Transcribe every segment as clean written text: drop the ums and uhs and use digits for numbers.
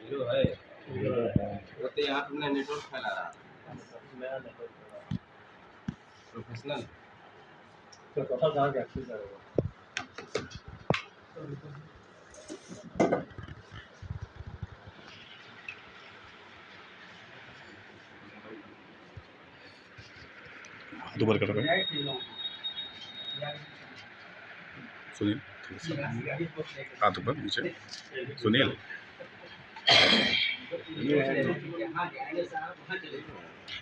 जो है वो तो यहाँ तुमने नेटवर्क फैला रहा प्रोफेशनल तो पता कहाँ के एक्सेस करेगा। दोबारा कर रहा है सुनील, हाथ ऊपर नीचे सुनील।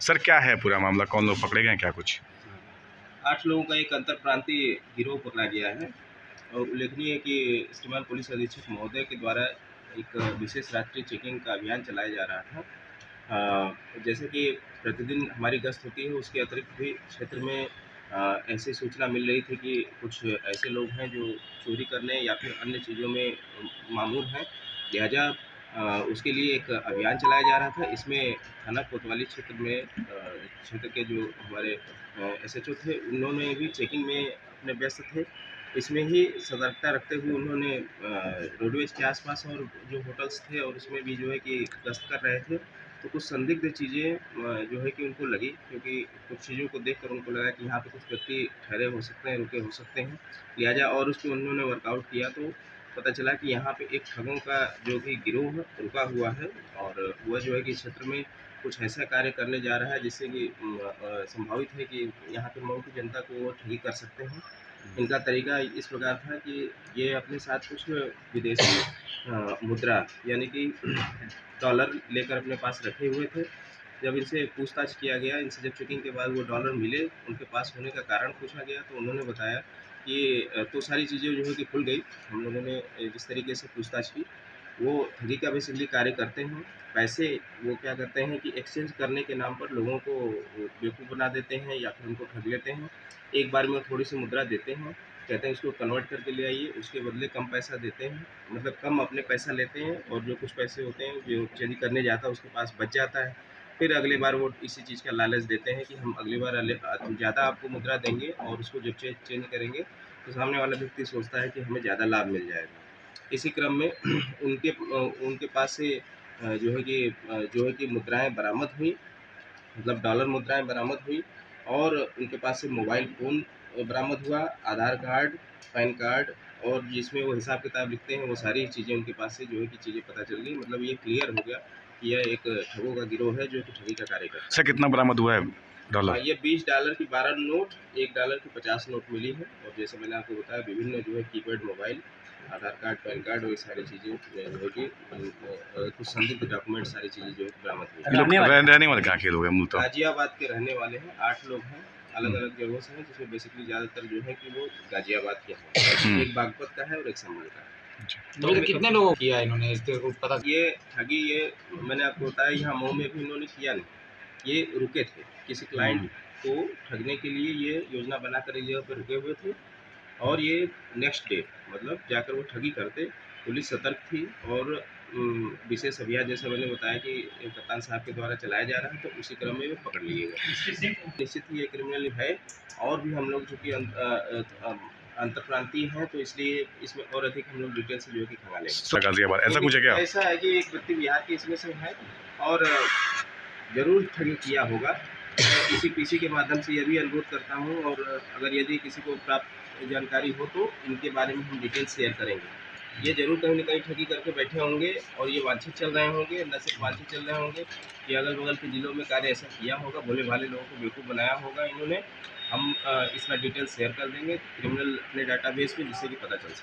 सर क्या है पूरा मामला, कौन लोग पकड़े गए क्या कुछ? 8 लोगों का एक अंतर प्रांतीय गिरोह पकड़ा गया है और उल्लेखनीय है कि श्रीमान पुलिस अधीक्षक महोदय के द्वारा एक विशेष रात्रि चेकिंग का अभियान चलाया जा रहा था। जैसे कि प्रतिदिन हमारी गश्त होती है, उसके अतिरिक्त भी क्षेत्र में ऐसी सूचना मिल रही थी कि कुछ ऐसे लोग हैं जो चोरी करने या फिर अन्य चीज़ों में मामूर हैं। लिहाजा उसके लिए एक अभियान चलाया जा रहा था। इसमें थाना कोतवाली क्षेत्र में क्षेत्र के जो हमारे SHO थे, उन्होंने भी चेकिंग में अपने व्यस्त थे। इसमें ही सतर्कता रखते हुए उन्होंने रोडवेज के आसपास और जो होटल्स थे और उसमें भी जो है कि गश्त कर रहे थे, तो कुछ संदिग्ध चीज़ें जो है कि उनको लगी, क्योंकि कुछ चीज़ों को देखकर उनको लगा कि यहाँ पे कुछ व्यक्ति ठहरे हो सकते हैं, रुके हो सकते हैं। लिहाजा और उस पर उन्होंने वर्कआउट किया तो पता चला कि यहाँ पे एक ठगों का जो भी गिरोह रुका हुआ है और वह जो है कि क्षेत्र में कुछ ऐसा कार्य करने जा रहा है जिससे कि संभावित है कि यहाँ पे मऊ की जनता को वो ठगी कर सकते हैं। इनका तरीका इस प्रकार था कि ये अपने साथ कुछ विदेशी मुद्रा यानी कि डॉलर लेकर अपने पास रखे हुए थे। जब इनसे पूछताछ किया गया, इनसे जब चेकिंग के बाद वो डॉलर मिले, उनके पास होने का कारण पूछा गया तो उन्होंने बताया कि तो सारी चीज़ें जो है कि खुल गई। हम लोगों ने जिस तरीके से पूछताछ की, वो ठगी का बेसिकली कार्य करते हैं। पैसे वो क्या करते हैं कि एक्सचेंज करने के नाम पर लोगों को बेवकूफ़ बना देते हैं या फिर उनको ठग लेते हैं। एक बार में थोड़ी सी मुद्रा देते हैं, कहते हैं इसको कन्वर्ट करके ले आइए, उसके बदले कम पैसा देते हैं, मतलब कम अपने पैसा लेते हैं और जो कुछ पैसे होते हैं जो चेंज करने जाता है उसके पास बच जाता है। फिर अगली बार वो इसी चीज़ का लालच देते हैं कि हम अगली बार ज़्यादा आपको मुद्रा देंगे और उसको जब चेंज करेंगे तो सामने वाला व्यक्ति सोचता है कि हमें ज़्यादा लाभ मिल जाएगा। इसी क्रम में उनके पास से जो है कि मुद्राएँ बरामद हुई, मतलब डॉलर मुद्राएँ बरामद हुई और उनके पास से मोबाइल फ़ोन बरामद हुआ, आधार कार्ड, पैन कार्ड और जिसमें वो हिसाब किताब लिखते हैं, वो सारी चीज़ें उनके पास से जो है कि चीज़ें पता चल गई। मतलब ये क्लियर हो गया कि यह एक ठगों का गिरोह है जो कि ठगी का कार्य करता है। सर कितना बरामद हुआ है डॉलर? ये $20 की 12 नोट, $1 की 50 नोट मिली है और जैसे मैंने आपको बताया विभिन्न जो है कीपैड मोबाइल, आधार कार्ड, पैन कार्ड और ये सारी चीज़ें जो है कि कुछ संदिग्ध डॉक्यूमेंट सारी चीज़ें जो है बरामद हुई। रहने वाले कहाँ के लोग हैं मूलतः? गाजियाबाद के रहने वाले हैं, 8 लोग हैं, अलग-अलग जगहों से हैं, जिसमें बेसिकली ज़्यादातर जो है कि वो गाजियाबाद के हैं। एक बागपत का है और एक संभल का है। तो कितने लोगों किया इन्होंने इसके पता? ये ठगी ये मैंने आपको बताया यहाँ मऊ में भी इन्होंने किया नहीं, ये रुके थे किसी क्लाइंट को ठगने के लिए, ये योजना बनाकर इस जगह पर रुके हुए थे और ये नेक्स्ट डे मतलब जाकर वो ठगी करते। पुलिस सतर्क थी और विशेष अभियान जैसा मैंने बताया कि कप्तान साहब के द्वारा चलाया जा रहा है, तो उसी क्रम में वो पकड़ लिए गए। निश्चित ही ये क्रिमिनल है और भी हम लोग चूँकि अंतर्प्रांतीय हैं तो इसलिए इसमें और अधिक हम लोग डिटेल से जो है कि खंगा लेंगे। गाजियाबाद ऐसा कुछ है क्या? ऐसा है कि एक व्यक्ति बिहार के इसमें से है और ज़रूर ठगी किया होगा। इसी के माध्यम से यह भी अनुरोध करता हूँ और अगर यदि किसी को प्राप्त जानकारी हो तो इनके बारे में हम डिटेल शेयर करेंगे। ये ज़रूर कहीं न कहीं ठगी करके बैठे होंगे और ये वांछित चल रहे होंगे, न सिर्फ वांछित चल रहे होंगे कि अगल-बगल के ज़िलों में कार्य ऐसा किया होगा, भोले-भाले लोगों को बेवकूफ़ बनाया होगा इन्होंने। हम इसका डिटेल शेयर कर देंगे क्रिमिनल अपने डाटाबेस में जिससे कि पता चल सके।